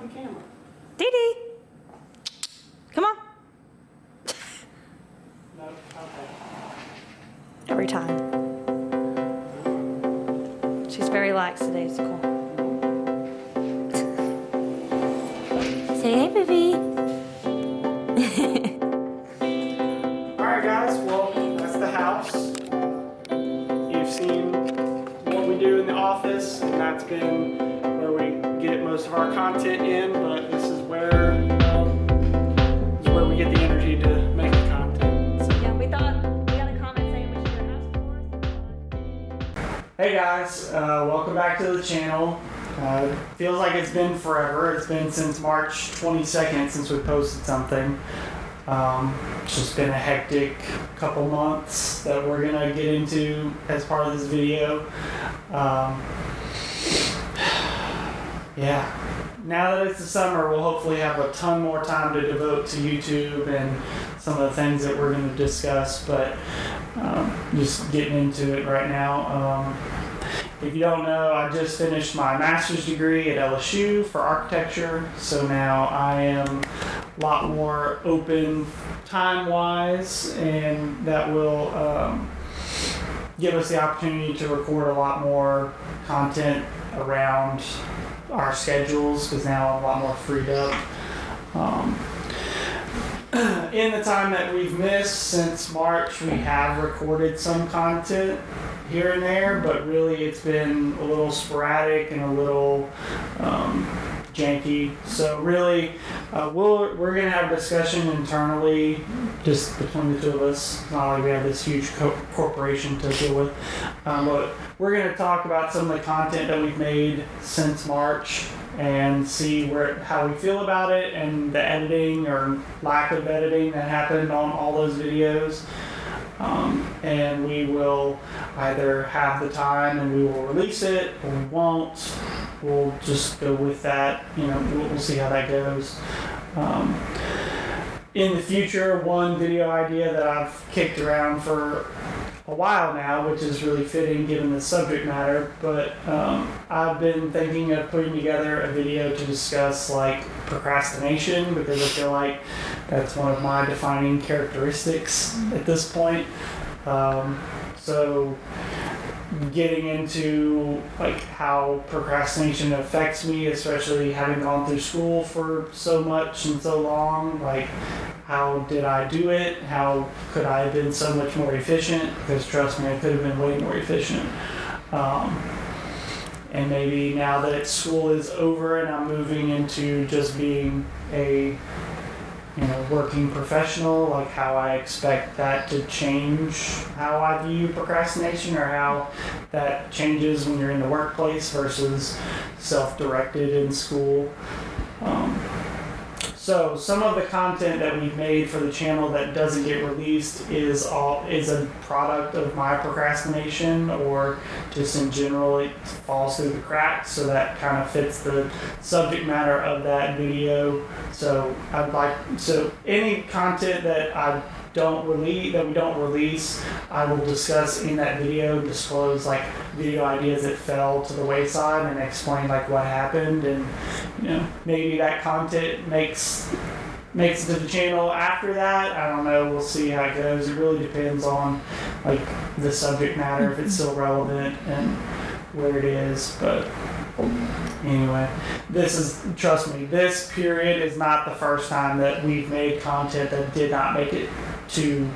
for the camera. Dede, come on. No, okay. Every time. She's very lax today, it's cool. Say hey, baby. Alright guys, well, that's the house. You've seen what we do in the office, and that's been where we get most of our content in, but this is where we get the energy to make the content. So. Yeah, we got a comment saying we should do a house tour. Hey guys, welcome back to the channel. Feels like it's been forever. It's been since March 22nd since we posted something. It's just been a hectic couple months that we're gonna get into as part of this video. Yeah, now that it's the summer, we'll hopefully have a ton more time to devote to YouTube and some of the things that we're gonna discuss, but just getting into it right now. If you don't know, I just finished my master's degree at LSU for architecture, so now I am a lot more open time-wise, and that will give us the opportunity to record a lot more content around our schedules, because now I'm a lot more freed up. In the time that we've missed since March, we have recorded some content here and there, but really it's been a little sporadic and a little janky. So really, we're gonna have a discussion internally, just between the two of us. It's not like we have this huge corporation to deal with, but we're gonna talk about some of the content that we've made since March and see how we feel about it and the editing or lack of editing that happened on all those videos. And we will either have the time and we will release it, or we won't. We'll just go with that. We'll see how that goes. In the future, one video idea that I've kicked around for a while now, which is really fitting given the subject matter, but I've been thinking of putting together a video to discuss like procrastination, because I feel like that's one of my defining characteristics at this point. So getting into like how procrastination affects me, especially having gone through school for so much and so long, like how did I do it? How could I have been so much more efficient? Because trust me, I could have been way more efficient. And maybe now that school is over and I'm moving into just being a working professional, like how I expect that to change how I view procrastination, or how that changes when you're in the workplace versus self-directed in school. So some of the content that we've made for the channel that doesn't get released is a product of my procrastination, or just in general it falls through the cracks. So that kind of fits the subject matter of that video. So any content that we don't release, I will discuss in that video, disclose like video ideas that fell to the wayside and explain like what happened, and maybe that content makes it to the channel after that. I don't know, we'll see how it goes. It really depends on like the subject matter, if it's still relevant and where it is. But anyway, trust me, this period is not the first time that we've made content that did not make it to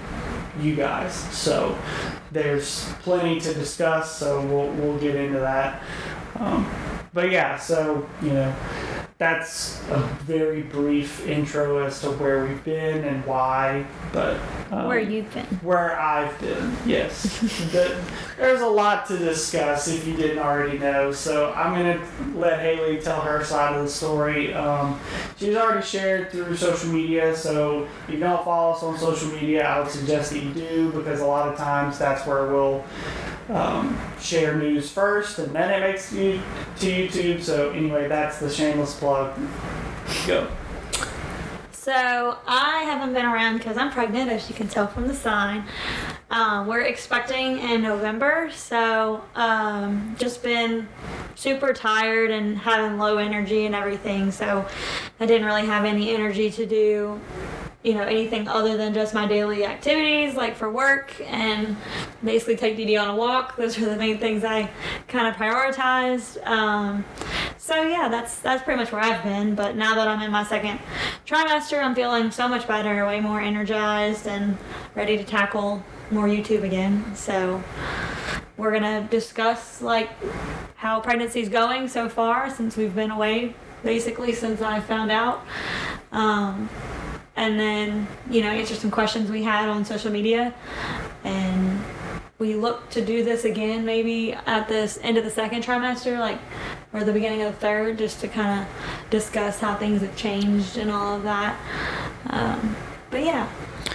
you guys. So there's plenty to discuss, so we'll get into that. But yeah, so that's a very brief intro as to where we've been and why. But where you've been. Where I've been, yes. There's a lot to discuss if you didn't already know. So I'm going to let Hayley tell her side of the story. She's already shared through social media, so if you don't follow us on social media, I would suggest that you do, because a lot of times that's where we'll share news first, and then it makes you to YouTube. So anyway, that's the shameless plug. Go. So I haven't been around because I'm pregnant, as you can tell from the sign. We're expecting in November, so just been super tired and having low energy and everything, so I didn't really have any energy to do anything other than just my daily activities, like for work, and basically take Dede on a walk. Those are the main things I kind of prioritized. So yeah, that's pretty much where I've been. But now that I'm in my second trimester, I'm feeling so much better, way more energized, and ready to tackle more YouTube again. So we're gonna discuss like how pregnancy's going so far since we've been away, basically since I found out. And then, answer some questions we had on social media. And we look to do this again maybe at this end of the second trimester, or the beginning of the third, just to kind of discuss how things have changed and all of that. But yeah,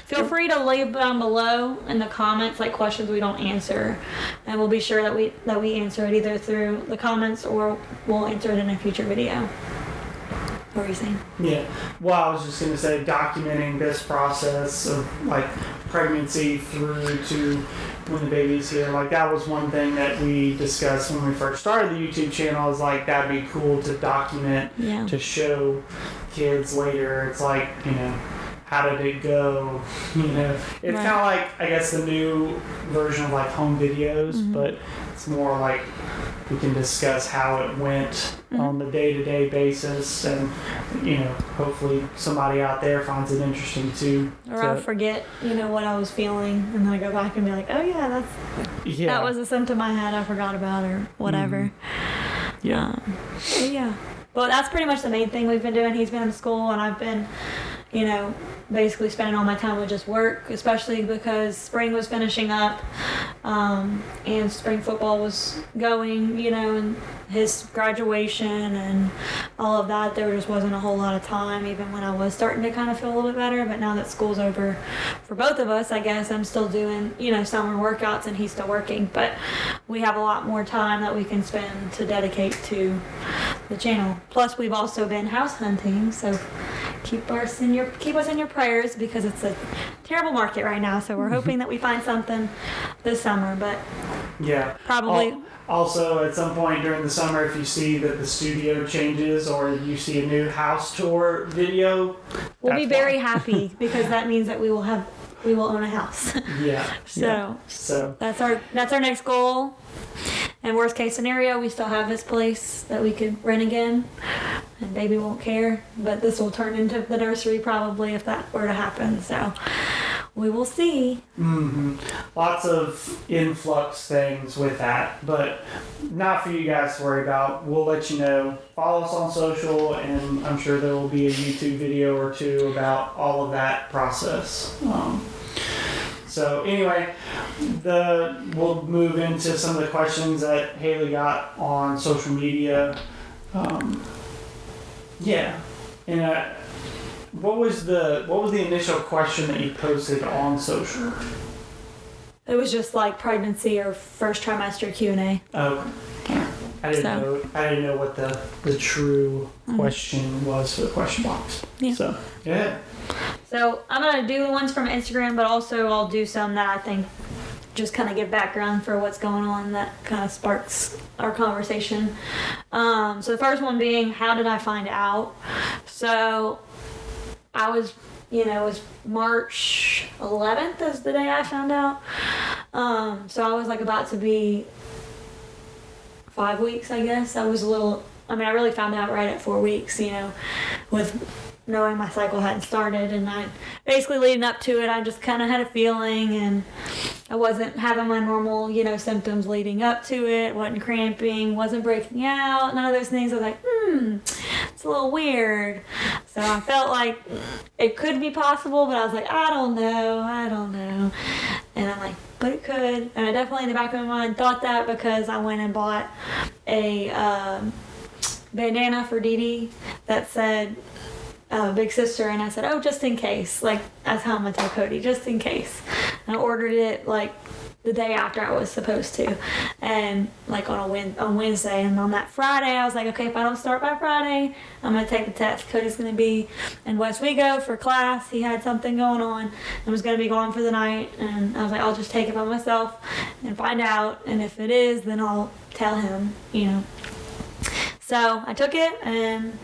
feel free to leave down below in the comments questions we don't answer, and we'll be sure that we answer it either through the comments or we'll answer it in a future video. What were you saying? Yeah. Well, I was just going to say documenting this process of pregnancy through to when the baby's here. That was one thing that we discussed when we first started the YouTube channel. Is that'd be cool to document, to show kids later. It's how did it go? It's kind of I guess the new version of home videos, but it's more we can discuss how it went on the day-to-day basis, and hopefully somebody out there finds it interesting too. Or I'll forget what I was feeling, and then I go back and be like, oh yeah, that was a symptom I had, I forgot about, or whatever. But that's pretty much the main thing we've been doing. He's been in school and I've been basically spending all my time with just work, especially because spring was finishing up, and spring football was going, and his graduation and all of that. There just wasn't a whole lot of time, even when I was starting to kind of feel a little bit better. But now that school's over for both of us, I guess I'm still doing, summer workouts and he's still working, but we have a lot more time that we can spend to dedicate to the channel. Plus, we've also been house hunting, so keep us in your prayers, because it's a terrible market right now. So we're hoping that we find something this summer, but probably. Also, at some point during the summer, if you see that the studio changes or you see a new house tour video, we'll be very happy, because that means that we will own a house. So that's our next goal. And worst case scenario, we still have this place that we could rent again, and baby won't care. But this will turn into the nursery probably if that were to happen. So we will see. Lots of influx things with that, but not for you guys to worry about. We'll let you know. Follow us on social, and I'm sure there will be a YouTube video or two about all of that process. So anyway, we'll move into some of the questions that Hayley got on social media. And what was the initial question that you posted on social? It was just pregnancy or first trimester Q&A. Oh, I didn't know what the true question was for the question box. Yeah. So yeah. So I'm going to do ones from Instagram, but also I'll do some that I think just kind of give background for what's going on that kind of sparks our conversation. So the first one being, how did I find out? So I was, it was March 11th is the day I found out. So I was about to be 5 weeks, I guess. I really found out right at 4 weeks, with knowing my cycle hadn't started, and I basically leading up to it, I just kind of had a feeling, and I wasn't having my normal, symptoms leading up to it, wasn't cramping, wasn't breaking out, none of those things. I was like, it's a little weird. So I felt like it could be possible, but I was like, I don't know. And I'm like, but it could. And I definitely in the back of my mind thought that, because I went and bought a bandana for Dede that said big sister, and I said, oh, just in case, that's how I'm gonna tell Cody, just in case. And I ordered it the day after I was supposed to, and like on Wednesday, and on that Friday I was like, okay, if I don't start by Friday, I'm gonna take the test. Cody's gonna be in Westwego for class. He had something going on and was gonna be gone for the night, and I was like, I'll just take it by myself and find out, and if it is, then I'll tell him, you know. So I took it, and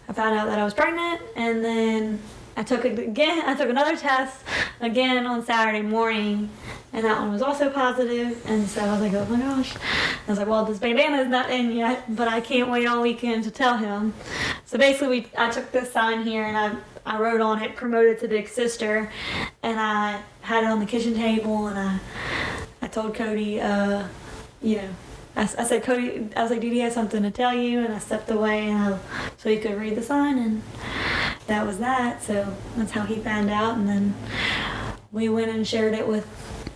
I found out that I was pregnant, and then I took it again. I took another test again on Saturday morning, and that one was also positive. And so I was like, oh my gosh. I was like, well, this bandana's not in yet, but I can't wait all weekend to tell him. So basically, I took this sign here, and I wrote on it, promoted to big sister, and I had it on the kitchen table, and I told Cody, you know, I said, Cody, I was like, Dede has something to tell you, and I stepped away so he could read the sign, and that was that. So that's how he found out, and then we went and shared it with,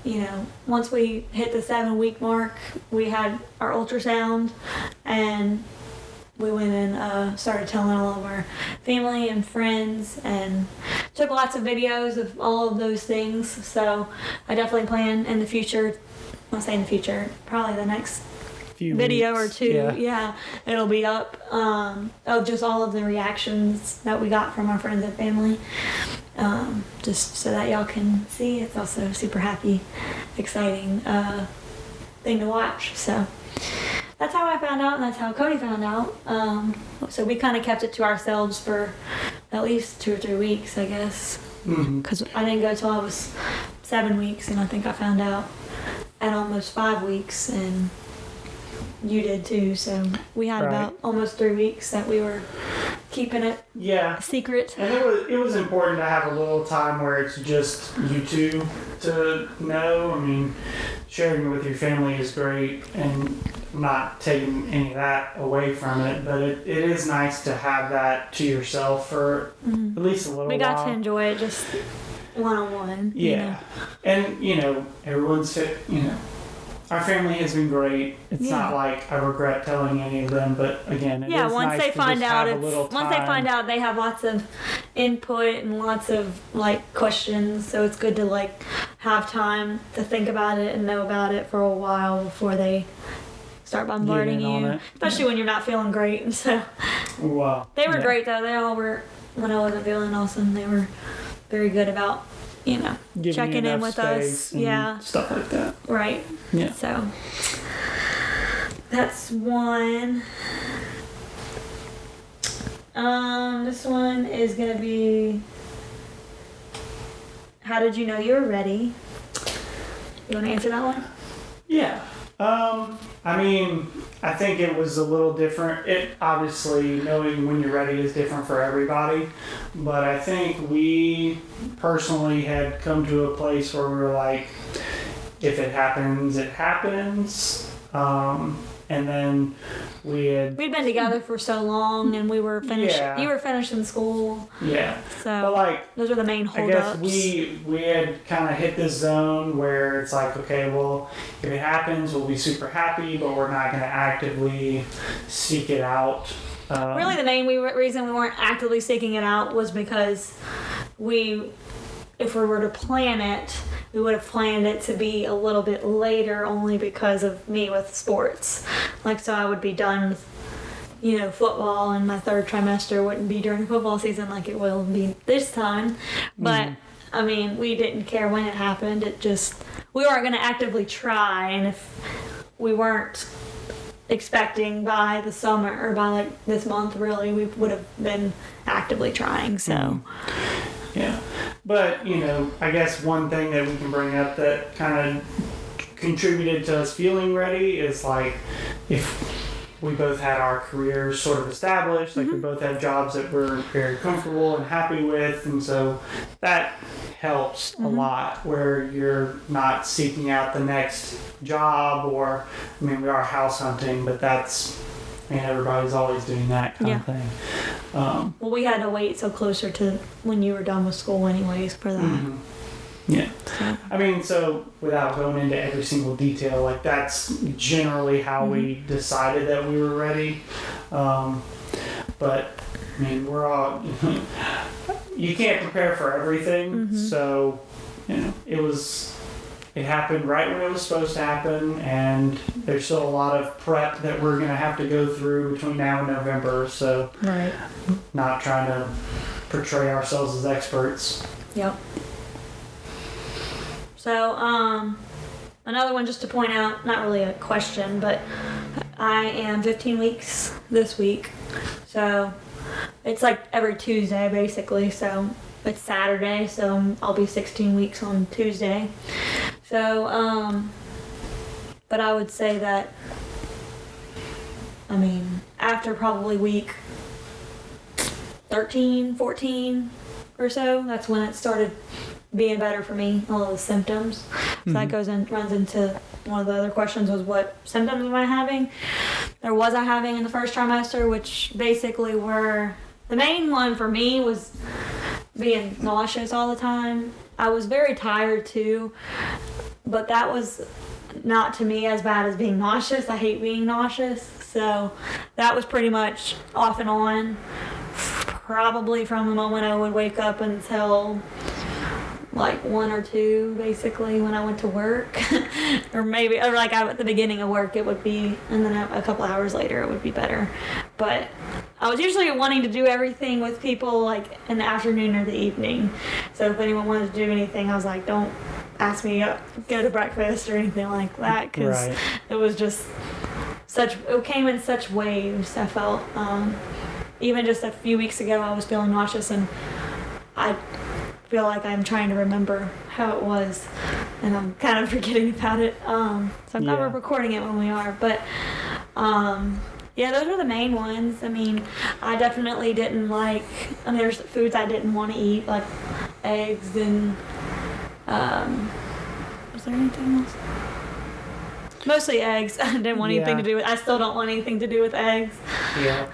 you know, once we hit the 7-week mark, we had our ultrasound, and we went and started telling all of our family and friends, and took lots of videos of all of those things. So I definitely plan in the future, I'll say in the future, probably the next video weeks, or two, yeah, it'll be up, of just all of the reactions that we got from our friends and family, just so that y'all can see. It's also a super happy, exciting thing to watch. So that's how I found out, and that's how Cody found out. So we kind of kept it to ourselves for at least 2 or 3 weeks, I guess, because I didn't go till I was 7 weeks, and I think I found out at almost 5 weeks, and you did too. So we had about almost 3 weeks that we were keeping it secret. And it was important to have a little time where it's just you two to know. I mean, sharing it with your family is great, and not taking any of that away from it, but it is nice to have that to yourself for at least a little while. We got to enjoy it just one-on-one. Yeah. You know? And, you know, everyone's fit, you know. Our family has been great. It's not like I regret telling any of them, but again, it is once nice they to find just out, have a little time. once they find out, they have lots of input and lots of like questions. So it's good to like have time to think about it and know about it for a while before they start bombarding you, especially when you're not feeling great. So they were great though. They all were. When I wasn't feeling awesome, they were very good about, you know, giving checking in with us. Stuff like that. Right. Yeah. So that's one. This one is gonna be, how did you know you were ready? You want to answer that one? Yeah. I mean, I think it was a little different. It obviously, knowing when you're ready is different for everybody, but I think we personally had come to a place where we were like, if it happens, it happens. And then we'd been together for so long, and we were finished. Yeah. You were finishing school. Yeah. So but like, those were the main holdups. I guess we had kind of hit this zone where it's like, okay, well, if it happens, we'll be super happy, but we're not going to actively seek it out. Really, the main reason we weren't actively seeking it out was because if we were to plan it, we would have planned it to be a little bit later, only because of me with sports. Like, so I would be done with, you know, football, and my 3rd trimester wouldn't be during football season like it will be this time. But, I mean, we didn't care when it happened. It just, we weren't going to actively try, and if we weren't expecting by the summer, or by like this month, really, we would have been actively trying, so. Yeah. But, you know, I guess one thing that we can bring up that kind of contributed to us feeling ready is like, if we both had our careers sort of established, like we both had jobs that we're very comfortable and happy with, and so that helps a lot, where you're not seeking out the next job, or, I mean, we are house hunting, but that's, I mean, everybody's always doing that kind of thing. Well, we had to wait so closer to when you were done with school anyways for that. Yeah. So. I mean, so without going into every single detail, like that's generally how we decided that we were ready. But, I mean, we're all, you can't prepare for everything. So, you know, it was it happened right when it was supposed to happen, and there's still a lot of prep that we're going to have to go through between now and November. So, Right. not trying to portray ourselves as experts. Yep. So, another one just to point out, not really a question, but I am 15 weeks this week. So, it's like every Tuesday basically. So, it's Saturday, so I'll be 16 weeks on Tuesday. So, but I would say that, I mean, after probably week 13, 14 or so, that's when it started being better for me, all the symptoms. So that runs into one of the other questions, was what symptoms am I having? Or was I having in the first trimester, which basically were, the main one for me was being nauseous all the time. I was very tired too, but that was not to me as bad as being nauseous. I hate being nauseous. So that was pretty much off and on, probably from the moment I would wake up until like 1 or 2 basically when I went to work. or like at the beginning of work it would be, and then a couple hours later it would be better. But I was usually wanting to do everything with people like in the afternoon or the evening. So if anyone wanted to do anything, I was like, don't ask me to go to breakfast or anything like that, because it was just it came in such waves. I felt even just a few weeks ago I was feeling nauseous, and I feel like I'm trying to remember how it was, and I'm kind of forgetting about it. So I'm glad we're recording it when we are. But yeah, those were the main ones. I mean, I definitely didn't like, I mean, there's foods I didn't want to eat, like eggs and was there anything else? Mostly eggs. I didn't want anything to do with. I still don't want anything to do with eggs. Yeah.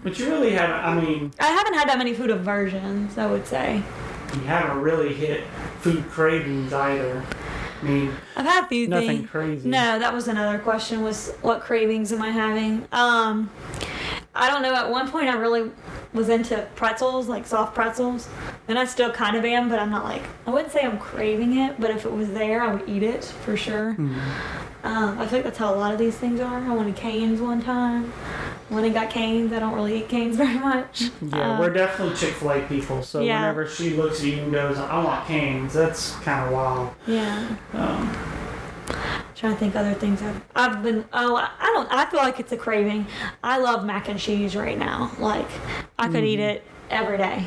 But you really haven't. I mean, I haven't had that many food aversions, I would say. You haven't really hit food cravings either. I mean, I've had a few nothing things. crazy. No, that was another question, was what cravings am I having? I don't know. At one point, I really was into pretzels, like soft pretzels, and I still kind of am, but I'm not like, I wouldn't say I'm craving it, but if it was there, I would eat it for sure. I think that's how a lot of these things are. I wanted canes one time. When I got canes, I don't really eat canes very much. Yeah, we're definitely Chick-fil-A people, so whenever she looks at you and goes, I want canes, that's kind of wild. Yeah. Trying to think other things I've been. I feel like it's a craving. I love mac and cheese right now. Like, I could eat it every day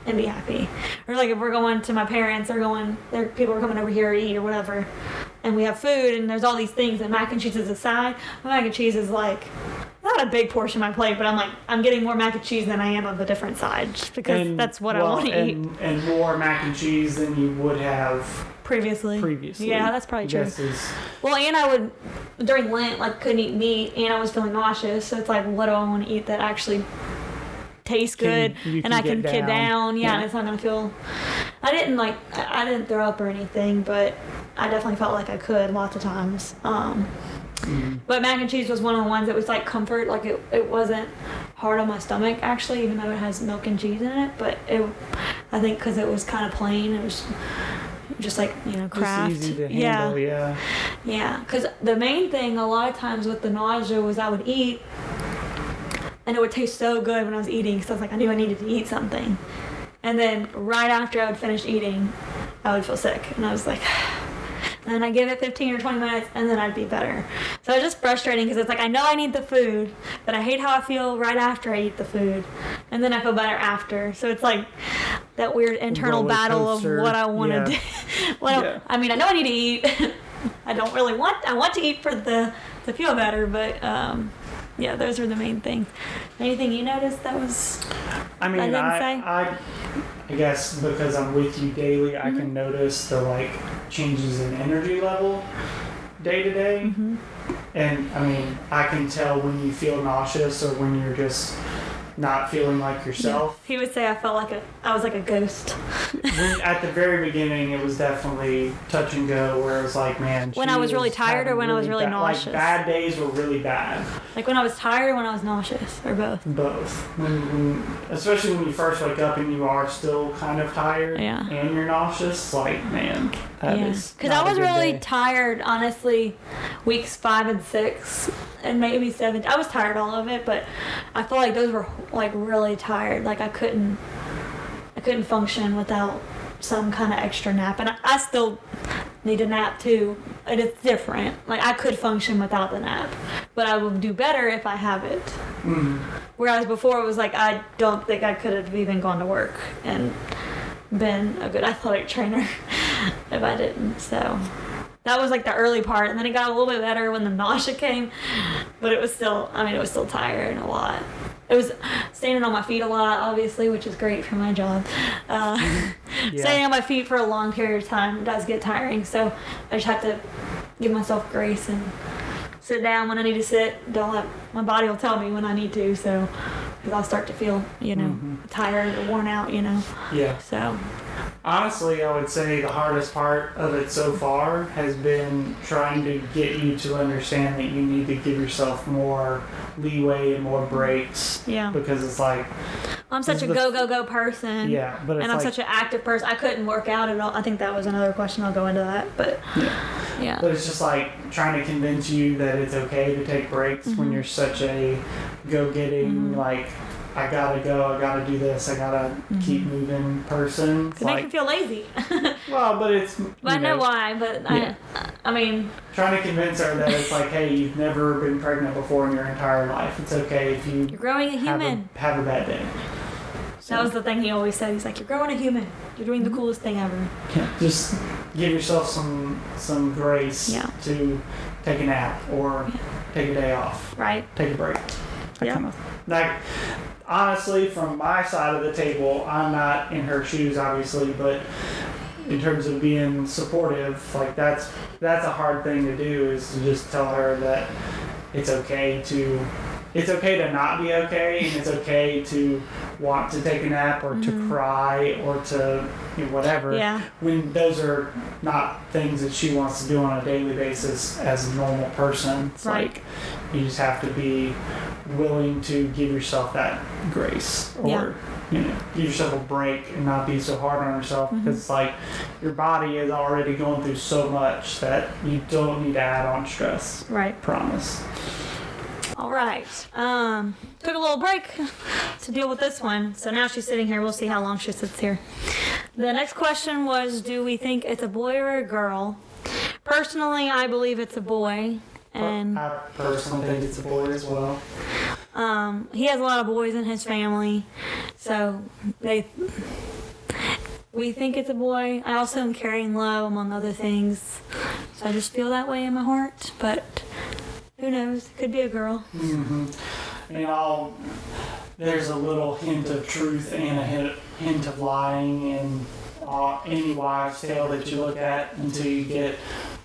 and be happy. Or like if we're going to my parents, people are coming over here to eat or whatever, and we have food and there's all these things, and mac and cheese is a side. Mac and cheese is like not a big portion of my plate, but I'm getting more mac and cheese than I am of a different side, just because that's what I want to eat. And more mac and cheese than you would have previously. Yeah, that's probably true. Is... Well, and I would, during Lent, like, couldn't eat meat, and I was feeling nauseous, so it's like, what do I want to eat that actually tastes good and I can get down? Yeah, and it's not going to feel... I didn't throw up or anything, but I definitely felt like I could lots of times. But mac and cheese was one of the ones that was like comfort, like it wasn't hard on my stomach actually, even though it has milk and cheese in it, but I think because it was kind of plain, it was just like, Kraft. Just easy to handle, yeah, because the main thing a lot of times with the nausea was I would eat and it would taste so good when I was eating, so I was like, I knew I needed to eat something, and then right after I would finish eating I would feel sick, and I was like, and then I give it 15 or 20 minutes, and then I'd be better. So it's just frustrating, because it's like, I know I need the food, but I hate how I feel right after I eat the food, and then I feel better after. So it's like that weird internal battle of what I want to do. I mean, I know I need to eat. I want to eat to feel better, but yeah, those are the main things. Anything you noticed that was... I mean, I guess because I'm with you daily, I can notice the changes in energy level day to day. And I mean, I can tell when you feel nauseous or when you're just not feeling like yourself. He would say I was like a ghost. At the very beginning, it was definitely touch and go, where it was like, man. When I was really tired or when I was really nauseous? Like, bad days were really bad. Like when I was tired or when I was nauseous, or both? Both. Especially when you first wake up and you are still kind of tired and you're nauseous, like, man, that is because I was really tired, honestly, weeks 5 and 6, and maybe 7. I was tired all of it, but I feel like those were like really tired. Like I couldn't function without some kind of extra nap, and I still need a nap too, and it's different. Like I could function without the nap, but I will do better if I have it. Whereas before it was like I don't think I could have even gone to work and been a good athletic trainer if I didn't. So that was like the early part, and then it got a little bit better when the nausea came, but it was still tired a lot. It was standing on my feet a lot, obviously, which is great for my job. Standing on my feet for a long period of time does get tiring, so I just have to give myself grace and sit down when I need to sit. My body will tell me when I need to, so because I'll start to feel, tired or worn out, Yeah. So. Honestly, I would say the hardest part of it so far has been trying to get you to understand that you need to give yourself more leeway and more breaks. Yeah. Because it's like... I'm such a go person. Yeah, but it's and I'm such an active person. I couldn't work out at all. I think that was another question. I'll go into that, but... Yeah. But it's just like trying to convince you that it's okay to take breaks when you're such a go-getting, like... I gotta go, I gotta do this, I gotta keep moving person. It makes me feel lazy. Well, but it's... I know why, but I mean... Trying to convince her that it's like, hey, you've never been pregnant before in your entire life. It's okay if you're growing a human. Have a bad day. So, that was the thing he always said. He's like, you're growing a human. You're doing the coolest thing ever. Yeah, just give yourself some grace to take a nap or take a day off. Right. Take a break. Honestly, from my side of the table, I'm not in her shoes, obviously, but in terms of being supportive, like that's a hard thing to do, is to just tell her that it's okay to not be okay, and it's okay to want to take a nap or to cry or to whatever. Yeah. When those are not things that she wants to do on a daily basis as a normal person. It's like you just have to be willing to give yourself that grace, or give yourself a break and not be so hard on yourself, because it's like your body is already going through so much that you don't need to add on stress. Right. Promise. All right. Took a little break to deal with this one, so now she's sitting here. We'll see how long she sits here. The next question was, do we think it's a boy or a girl? Personally, I believe it's a boy. And I personally think it's a boy as well. He has a lot of boys in his family, so we think it's a boy. I also am carrying low, among other things, so I just feel that way in my heart, but who knows? It could be a girl. I mean, there's a little hint of truth and a hint of lying in any wives' tale that you look at until you get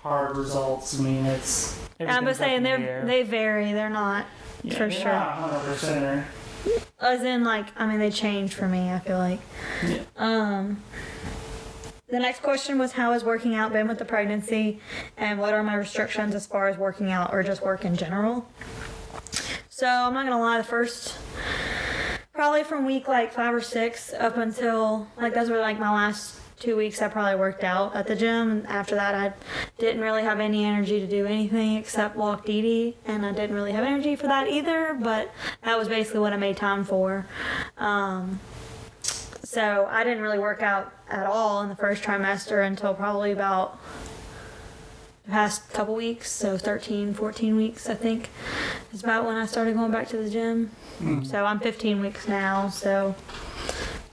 hard results. I mean, it's... I'm just saying they vary. They're not for sure. Not 100%. As in, they change for me, I feel like. Yeah. The next question was, how has working out been with the pregnancy, and what are my restrictions as far as working out or just work in general? So I'm not gonna lie, the first, probably from week 5 or 6 up until those were my last 2 weeks, I probably worked out at the gym. And after that, I didn't really have any energy to do anything except walk Dede, and I didn't really have energy for that either, but that was basically what I made time for. So I didn't really work out at all in the first trimester until probably about the past couple weeks, so 13, 14 weeks, I think, is about when I started going back to the gym. So I'm 15 weeks now, so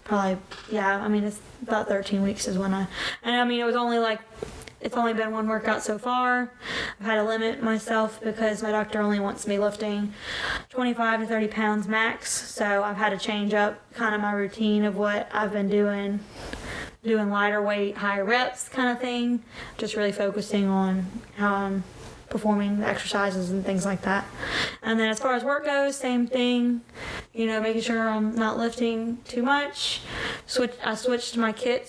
probably, it's about 13 weeks is when it was only it's only been one workout so far. I've had to limit myself because my doctor only wants me lifting 25 to 30 pounds max, so I've had to change up kind of my routine of what I've been doing lighter weight, higher reps kind of thing, just really focusing on how I'm performing the exercises and things like that. And then as far as work goes, same thing, making sure I'm not lifting too much. I switched my kit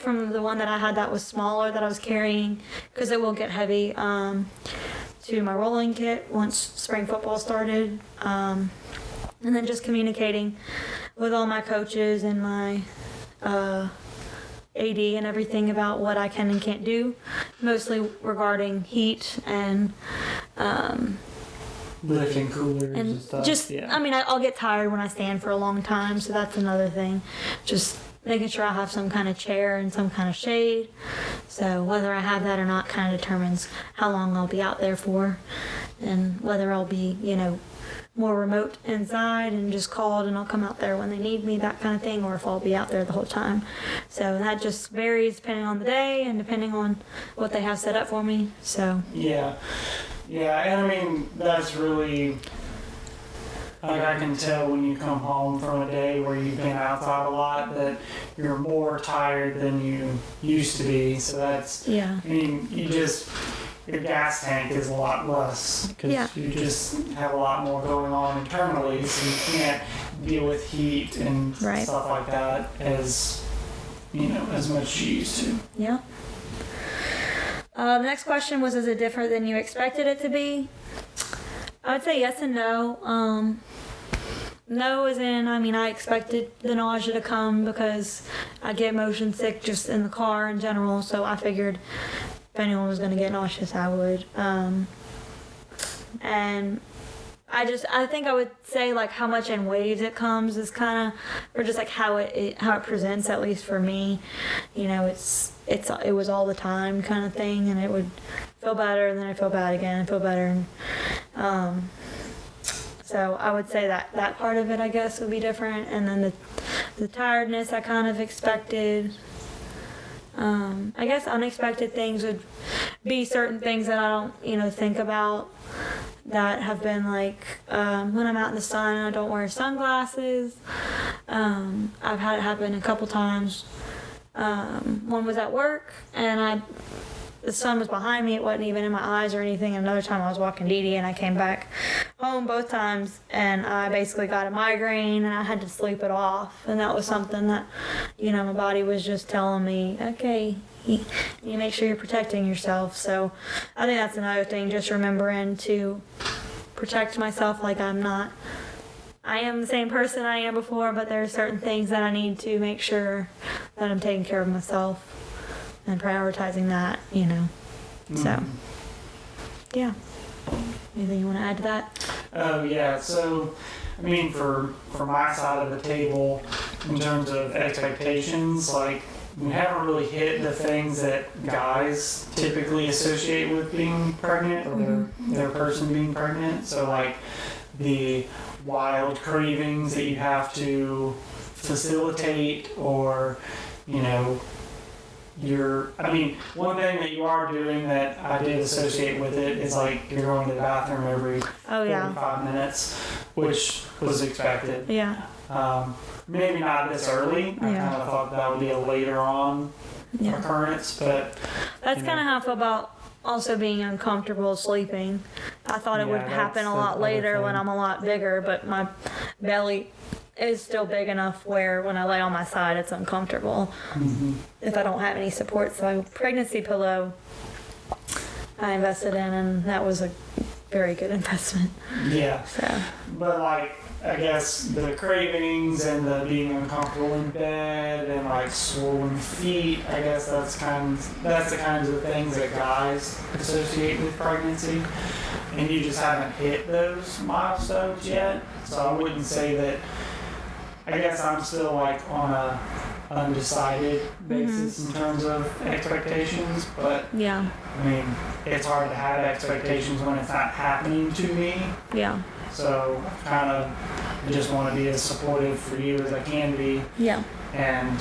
from the one that I had that was smaller that I was carrying, because it will get heavy, to my rolling kit once spring football started. And then just communicating with all my coaches and my AD and everything about what I can and can't do, mostly regarding heat and lifting coolers and stuff. Just, I'll get tired when I stand for a long time, so that's another thing. Just making sure I have some kind of chair and some kind of shade. So whether I have that or not kind of determines how long I'll be out there for, and whether I'll be, more remote inside and just called and I'll come out there when they need me, that kind of thing, or if I'll be out there the whole time. So that just varies depending on the day and depending on what they have set up for me. So yeah, and that's really, I can tell when you come home from a day where you've been outside a lot that you're more tired than you used to be. So that's, your gas tank is a lot less because you just have a lot more going on internally, so you can't deal with heat and stuff like that as much as you used to. Yeah. The next question was, is it different than you expected it to be? I would say yes and no. No as in, I expected the nausea to come because I get motion sick just in the car in general, so I figured if anyone was going to get nauseous, I would. And I think I would say like how much in waves it comes is kind of, or just like how it presents, at least for me. It was all the time kind of thing, and it would feel better, and then I'd feel bad again, and feel better. And, so I would say that part of it, I guess, would be different. And then the tiredness I kind of expected. I guess unexpected things would be certain things that I don't, think about, that have been like when I'm out in the sun and I don't wear sunglasses. I've had it happen a couple times. One was at work and the sun was behind me. It wasn't even in my eyes or anything. Another time I was walking Dede and I came back home both times and I basically got a migraine and I had to sleep it off. And that was something that, my body was just telling me, okay, you make sure you're protecting yourself. So I think that's another thing, just remembering to protect myself. Like I am the same person I am before, but there are certain things that I need to make sure that I'm taking care of myself and prioritizing that, So, yeah. Anything you want to add to that? Oh, yeah. So, for my side of the table, in terms of expectations, like, we haven't really hit the things that guys typically associate with being pregnant or their person being pregnant. So, like, the wild cravings that you have to facilitate, or, one thing that you are doing that I did associate with it is like you're going to the bathroom every 45 minutes, which was expected. Yeah. Maybe not this early. I kind of thought that would be a later on occurrence, but that's kind of how I feel about also being uncomfortable sleeping. I thought it would happen a lot later when I'm a lot bigger, but my belly is still big enough where when I lay on my side it's uncomfortable if I don't have any support. So pregnancy pillow I invested in, and that was a very good investment. Yeah. So. But I guess the cravings and the being uncomfortable in bed and like swollen feet, I guess that's the kinds of things that guys associate with pregnancy, and you just haven't hit those milestones yet. So I wouldn't say that. I guess I'm still like on a undecided basis in terms of expectations, but it's hard to have expectations when it's not happening to me. Yeah. So I just want to be as supportive for you as I can be. Yeah. And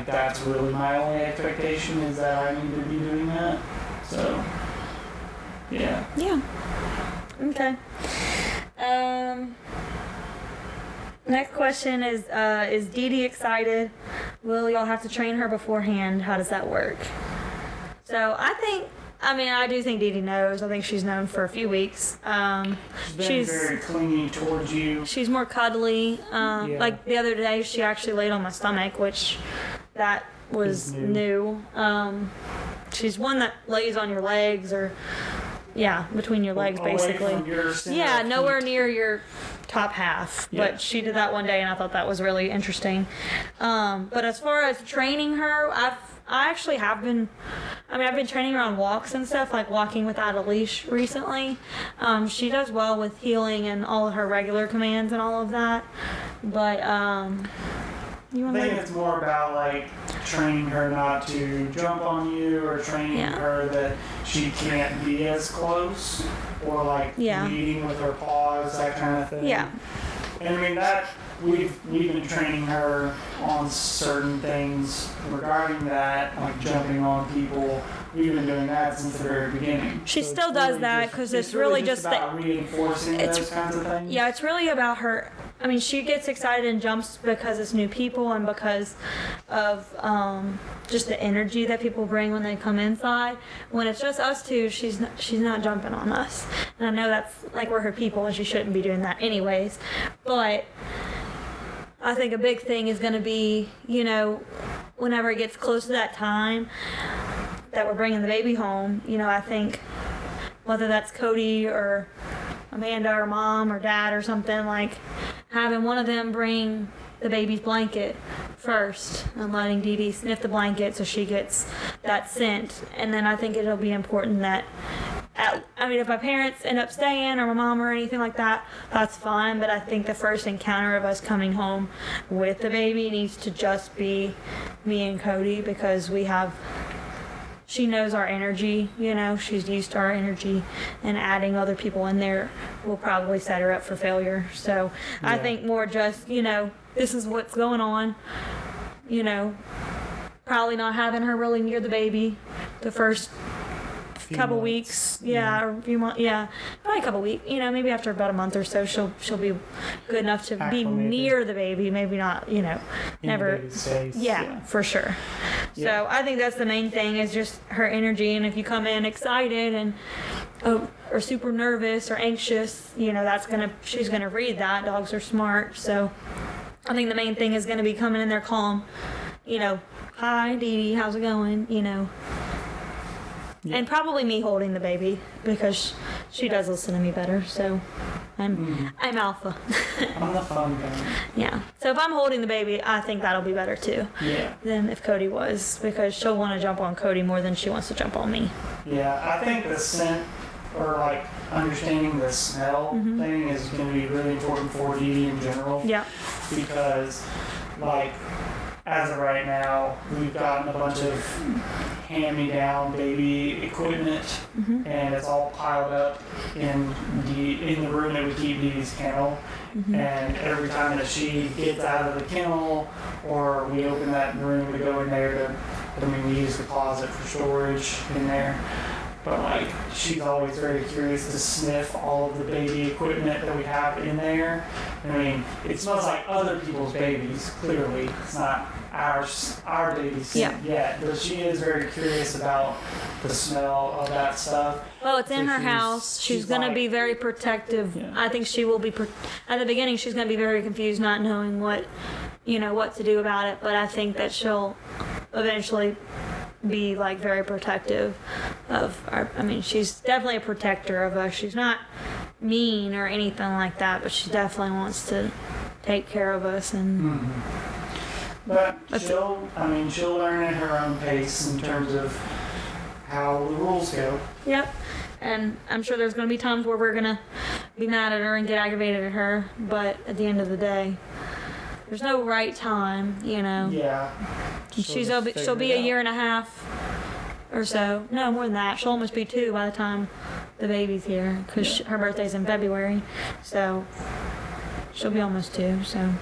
that's really my only expectation, is that I need to be doing that. So yeah. Yeah. Okay. Next question is Dede excited? Will y'all have to train her beforehand? How does that work? So I think I mean, I do think Dede knows. I think she's known for a few weeks. She's been very clingy towards you. She's more cuddly. Like the other day, she actually laid on my stomach, which that was new. She's one that lays on your legs or, between your legs, basically. Away from your center of nowhere heat. near your top half. Yeah. But she did that one day, and I thought that was really interesting. But as far as training her, I've been training her on walks and stuff, like walking without a leash recently. She does well with heeling and all of her regular commands and all of that. But, you want I think to... it's more about like training her not to jump on you or training her that she can't be as close or like leading with her paws, that kind of thing. Yeah. And I mean that we've been training her on certain things regarding that, like jumping on people. We've been doing that since the very beginning. She So still it's does really that because it's really just about reinforcing those kinds of things. Yeah, it's really about her. I mean, she gets excited and jumps because it's new people and because of just the energy that people bring when they come inside. When it's just us two, she's not jumping on us. And I know that's like we're her people and she shouldn't be doing that anyways. But I think a big thing is going to be, whenever it gets close to that time that we're bringing the baby home, I think whether that's Cody or Amanda or mom or dad or something, like having one of them bring the baby's blanket first and letting Dede sniff the blanket so she gets that scent. And then I think it'll be important that if my parents end up staying or my mom or anything like that, that's fine. But I think the first encounter of us coming home with the baby needs to just be me and Cody because she knows our energy, she's used to our energy, and adding other people in there will probably set her up for failure. So I think more just, this is what's going on, probably not having her really near the baby the first couple weeks, or a few months, probably a couple weeks, maybe after about a month or so she'll be good enough to be near the baby, maybe not, never, for sure. So I think that's the main thing is just her energy, and if you come in excited and or super nervous or anxious, she's gonna read that. Dogs are smart, so I think the main thing is gonna be coming in there calm, hi Dede, how's it going, And probably me holding the baby because she does listen to me better. So I'm alpha. I'm the fun guy. Yeah. So if I'm holding the baby, I think that'll be better too. Yeah. Than if Cody was, because she'll want to jump on Cody more than she wants to jump on me. Yeah, I think the scent or like understanding the smell thing is going to be really important for Dede in general. Yeah. Because like as of right now, we've gotten a bunch of hand-me-down baby equipment, and it's all piled up in the room that we keep Dede's kennel. And every time that she gets out of the kennel, or we open that room to go in there we use the closet for storage in there. But like, she's always very curious to sniff all of the baby equipment that we have in there. I mean, it smells like other people's babies, clearly. It's not our baby scent yet, but she is very curious about the smell of that stuff. Well, it's in her house. She's going to be very protective. Yeah. I think she will be, at the beginning, she's going to be very confused, not knowing what to do about it. But I think that she'll eventually be like very protective of she's definitely a protector of us. She's not mean or anything like that, but she definitely wants to take care of us. And but she'll learn at her own pace in terms of how the rules go. Yep. And I'm sure there's going to be times where we're going to be mad at her and get aggravated at her, but at the end of the day, there's no right time, Yeah. She'll be a year and a half or so. No, more than that. She'll almost be 2 by the time the baby's here, because her birthday's in February. So she'll be almost 2. So.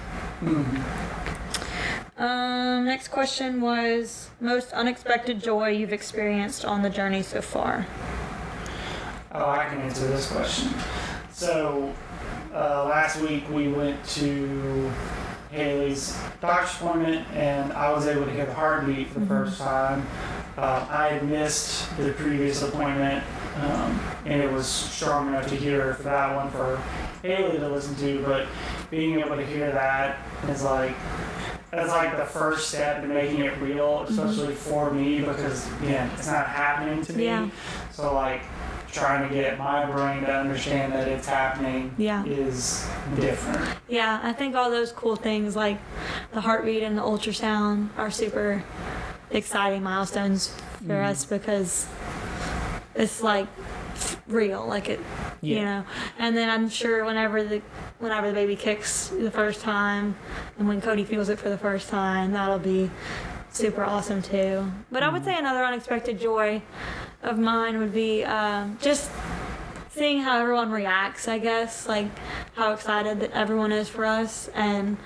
Next question was most unexpected joy you've experienced on the journey so far. Oh, I can answer this question. So last week we went to Hayley's doctor's appointment, and I was able to hear the heartbeat for the first time. I had missed the previous appointment, and it was strong enough to hear for that one for Hayley to listen to, but being able to hear that is like, that's like the first step in making it real, especially for me, because again, it's not happening to me. Yeah. So like trying to get my brain to understand that it's happening is different. Yeah, I think all those cool things like the heartbeat and the ultrasound are super exciting milestones for us, because it's like real, like it, you know. And then I'm sure whenever the baby kicks the first time, and when Cody feels it for the first time, that'll be super awesome too. But I would say another unexpected joy of mine would be just seeing how everyone reacts, I guess, like how excited that everyone is for us. And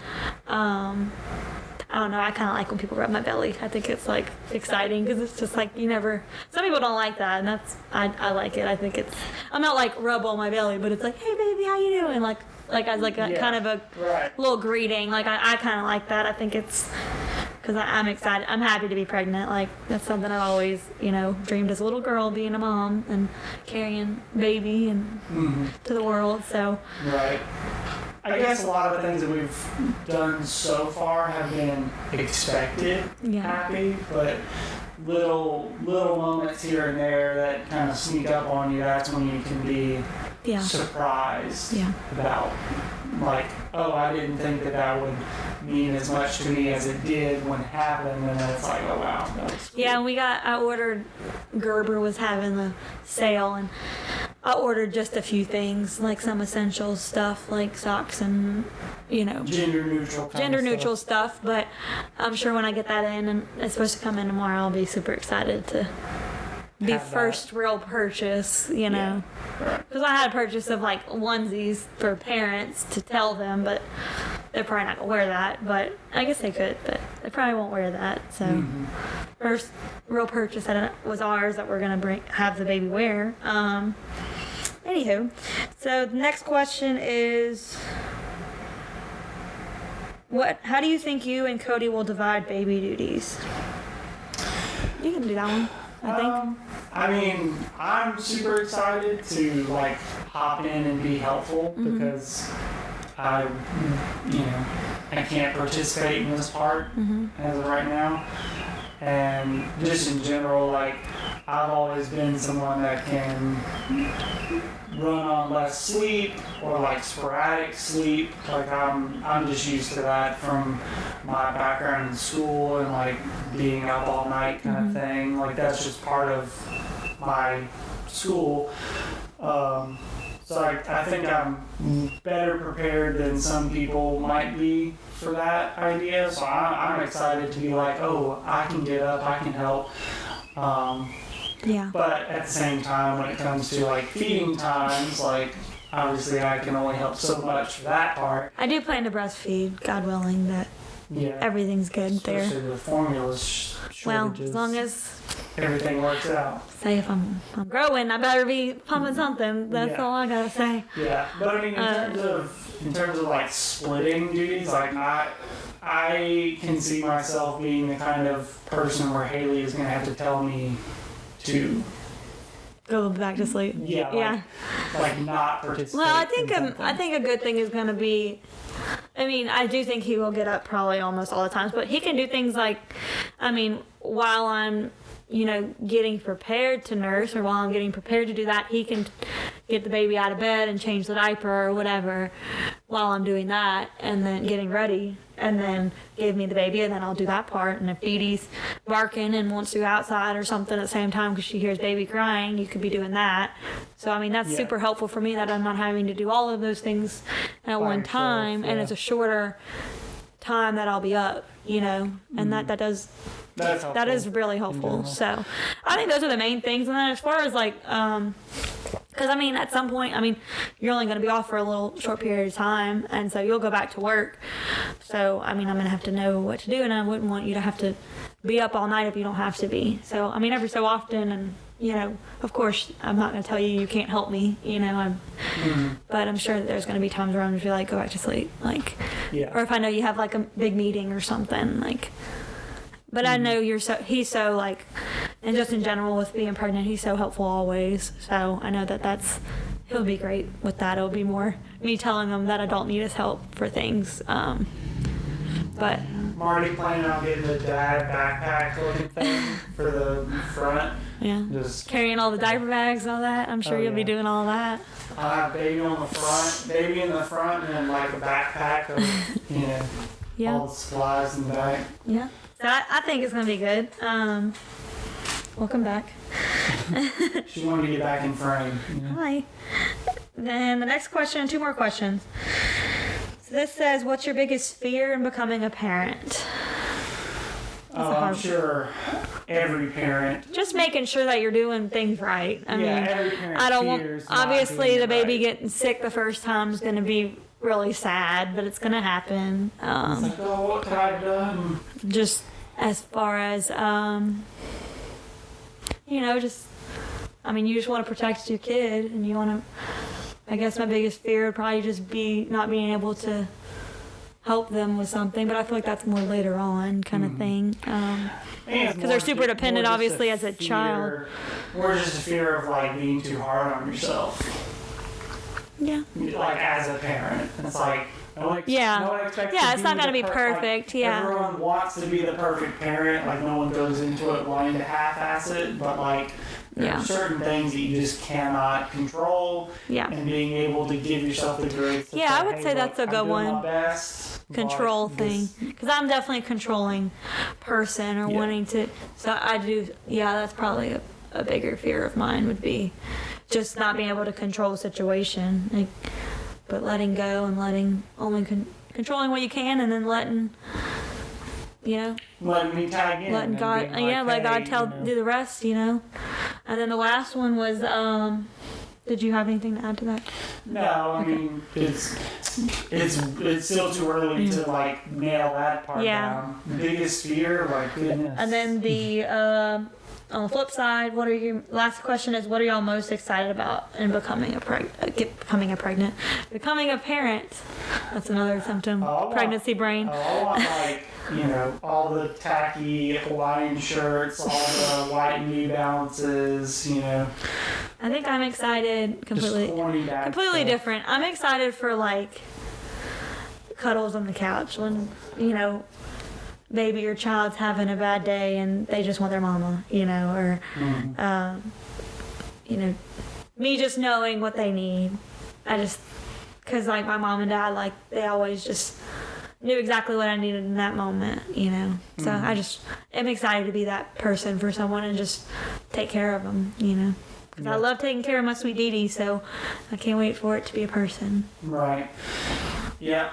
I don't know, I kind of like when people rub my belly. I think it's like exciting, because it's just like some people don't like that, and I like it. I think I'm not like rub on my belly, but it's like, hey baby, how you doing? Like as like a kind of a little greeting. Like I kind of like that. I think it's, because I'm excited. I'm happy to be pregnant. Like that's something I've always, dreamed as a little girl, being a mom and carrying baby and to the world. So. Right. I guess a lot of the things that we've done so far have been expected, happy, but little moments here and there that kind of sneak up on you, that's when you can be surprised about, like, oh, I didn't think that would mean as much to me as it did when it happened, and then it's like, oh wow, that was cool. Yeah, and I ordered, Gerber was having the sale, and I ordered just a few things, like some essential stuff, like socks and, gender neutral stuff. But I'm sure when I get that in, and it's supposed to come in tomorrow, I'll be super excited to be first real purchase, because I had a purchase of like onesies for parents to tell them, but they're probably not gonna wear that. But I guess they could, but they probably won't wear that. So first real purchase that was ours that we're gonna have the baby wear. Anywho, so the next question is, how do you think you and Cody will divide baby duties? You can do that one, I think. I mean, I'm super excited to like hop in and be helpful, because I can't participate in this part as of right now. And just in general, like, I've always been someone that can run on less sleep or like sporadic sleep. Like I'm just used to that from my background in school and like being up all night kind of thing. Like that's just part of my school. So I think I'm better prepared than some people might be for that idea. So I'm excited to be like, oh, I can get up, I can help. But at the same time, when it comes to like feeding times, like obviously I can only help so much for that part. I do plan to breastfeed, God willing, that everything's good there. Especially the formula shortages. Well, as long as everything works out. Say if I'm growing, I better be pumping something. That's all I gotta say. Yeah, but I mean, in terms of like splitting duties, like I can see myself being the kind of person where Hayley is gonna have to tell me to go back to sleep. Like not participate. Well, I think a good thing is gonna be, I mean, I do think he will get up probably almost all the times, but he can do things like, I mean, while I'm, getting prepared to nurse, or while I'm getting prepared to do that, he can get the baby out of bed and change the diaper or whatever while I'm doing that, and then getting ready, and then give me the baby, and then I'll do that part. And if Dede's barking and wants to go outside or something at the same time because she hears baby crying, you could be doing that. So I mean, that's super helpful for me, that I'm not having to do all of those things at one time, and it's a shorter time that I'll be up, and that is really helpful. So I think those are the main things. And then as far as like, because I mean, at some point, I mean, you're only going to be off for a little short period of time, and so you'll go back to work. So I mean, I'm going to have to know what to do, and I wouldn't want you to have to be up all night if you don't have to be. So I mean, every so often, and of course, I'm not going to tell you can't help me, but I'm sure that there's going to be times where I'm going to be like, go back to sleep, like, or if I know you have like a big meeting or something, like. But I know he's so like and just in general with being pregnant, he's so helpful always. So I know he'll be great with that. It'll be more me telling him that I don't need his help for things. But I'm already planning on getting the dad backpack looking thing for the front. yeah, Just carrying all the diaper bags and all that. I'm sure Oh, you'll be yeah. doing all that. I'll have baby on the front, baby in the front, and then like a backpack of, Yeah, all the supplies in the back. yeah. So I think it's gonna be good. Welcome back. She wanted to get back in frame. Hi. Then the next question, 2 more questions. So this says, what's your biggest fear in becoming a parent? I'm sure every parent. Just making sure that you're doing things right. I mean, every parent I don't want, fears not obviously doing the it baby right. getting sick the first time is going to be really sad, but it's going to happen. It's like, oh, what could I have done? Just as far as, you just want to protect your kid, and you want to, I guess my biggest fear would probably just be not being able to help them with something, but I feel like that's more later on kind of thing. Because they're super dependent, obviously, as a child. Or just a fear of like being too hard on yourself. Yeah. Like as a parent. It's like, no one Yeah. expects Yeah, to it's be not gonna the be perfect, Like, yeah. Everyone wants to be the perfect parent. Like no one goes into it wanting to half-ass it, but like there Yeah. are certain things that you just cannot control. Yeah. And being able to give yourself the grace. to Yeah, I would hey, say that's look, a good I'm doing one. My best, Control but thing. this- Because I'm definitely a controlling person or Yeah. wanting to. So I do, that's probably a bigger fear of mine would be just not being able to control the situation. But letting go and controlling what you can, and then letting letting me tag in. letting and God, being like, let God hey, do the rest, And then the last one was, did you have anything to add to that? No, I mean it's still too early to like nail that part down. The biggest fear, like goodness. And then the on the flip side, last question is, what are y'all most excited about in becoming a pregnant? Becoming a parent. That's another symptom. Pregnancy brain. I want like all the tacky Hawaiian shirts, all the white New Balances. I think I'm excited completely. Just corny dad Completely stuff. different. I'm excited for like cuddles on the couch when baby or child's having a bad day and they just want their mama, or me just knowing what they need. Because like my mom and dad, like they always just knew exactly what I needed in that moment, So I'm excited to be that person for someone and just take care of them, Because I love taking care of my sweet Dede, so I can't wait for it to be a person. Right. Yeah.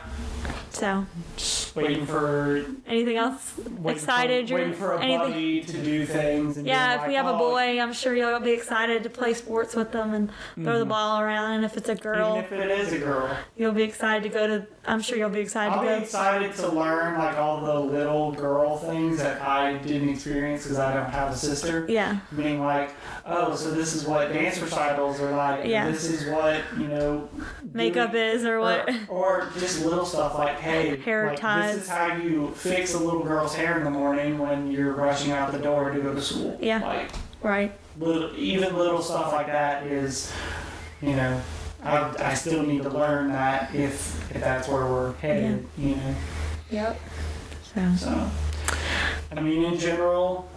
So, Just waiting for. anything else excited? Waiting for a buddy to do things. And Yeah, being if like, we have a "Oh, boy, I'm sure you'll be excited to play sports with them and throw the ball around. And if it's a girl, Even if it is a girl. you'll be excited to go to. I'm sure you'll be excited I'll to be go. excited to learn like all the little girl things that I didn't experience because I don't have a sister. Yeah, Being like, oh, so this is what dance recitals are like. Yeah. And this is what makeup is or what. Or just little stuff like, hey, Hair like, ties. this is how you fix a little girl's hair in the morning when you're rushing out the door to go to school. Yeah. Like Right. even little stuff like that is, I still need to learn that if that's where we're headed. Yep. So, I mean, in general,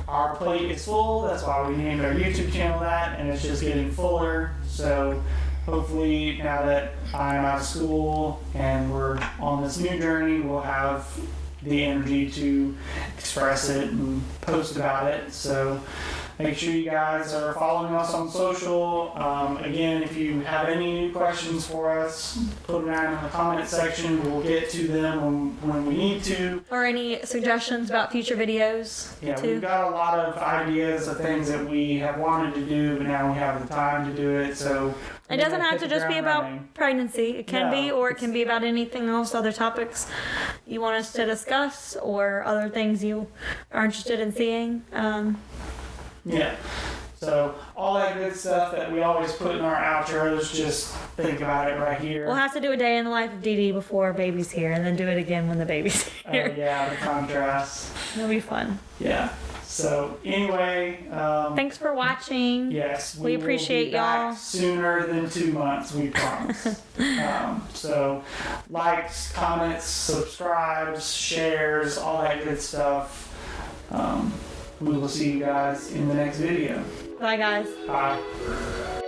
our plate is full. That's why we named our YouTube channel that, and it's just getting fuller. So, hopefully, now that I'm out of school and we're on this new journey, we'll have the energy to express it and post about it. So, make sure you guys are following us on social. Again, if you have any new questions for us, put them down in the comment section. We'll get to them when we need to. Or any suggestions about future videos? Yeah, too? we've got a lot of ideas of things that we have wanted to do, but now we have the time to do it. So It doesn't have to just be about pregnancy. It can be, or it can be about anything else, other topics you want us to discuss, or other things you are interested in seeing. Yeah. So all that good stuff that we always put in our outros, just think about it right here. We'll have to do a day in the life of Dede before baby's here, and then do it again when the baby's here. Yeah, the contrast. It'll be fun. Yeah. So anyway, Thanks for watching. yes, We will appreciate be back y'all. sooner than 2 months, we promise. So likes, comments, subscribes, shares, all that good stuff. We will see you guys in the next video. Bye, guys. Bye.